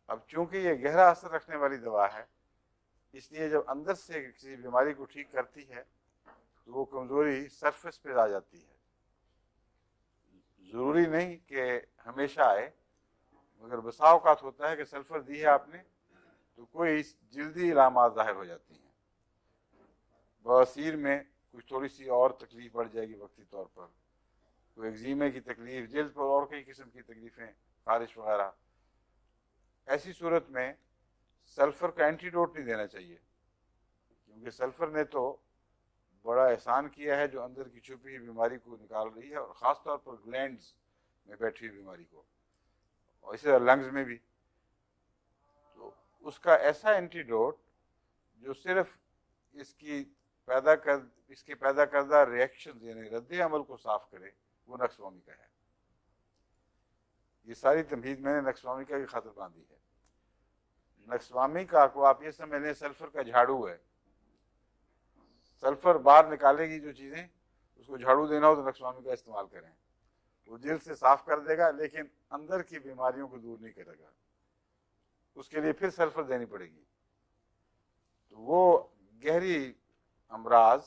अब चूंकि ये गहरा असर रखने वाली दवा है, इसलिए जब अंदर से किसी बीमारी को ठीक करती है तो वो कमज़ोरी सरफेस पे आ जाती है। ज़रूरी नहीं कि हमेशा आए, मगर बसा औकात होता है कि सल्फ़र दी है आपने तो कोई जल्दी इलामात ज़ाहिर हो जाती हैं। बवासीर में कुछ थोड़ी सी और तकलीफ बढ़ जाएगी वक्ती तौर पर, कोई एक्जीमे की तकलीफ, जल्द पर और कई किस्म की तकलीफ़ें, खारिश वगैरह। ऐसी सूरत में सल्फ़र का एंटीडोट नहीं देना चाहिए, क्योंकि सल्फ़र ने तो बड़ा एहसान किया है जो अंदर की छुपी हुई बीमारी को निकाल रही है, और ख़ास तौर पर ग्लैंड्स में बैठी हुई बीमारी को, और इसी तरह लंग्स में भी। तो उसका ऐसा एंटीडोट जो सिर्फ इसके पैदा करदा रिएक्शन यानी रद्द अमल को साफ करे, वो नक्सवामी का है। ये सारी तमहीद मैंने नक्सवामिका की खातिर बांधी है। नक्सवामिका को आप ये समझ लें सल्फर का झाड़ू है। सल्फर बाहर निकालेगी जो चीज़ें, उसको झाड़ू देना हो तो नक्सवामिका इस्तेमाल करें, वो जल्द से साफ कर देगा, लेकिन अंदर की बीमारियों को दूर नहीं करेगा। उसके लिए फिर सल्फर देनी पड़ेगी। तो वो गहरी अमराज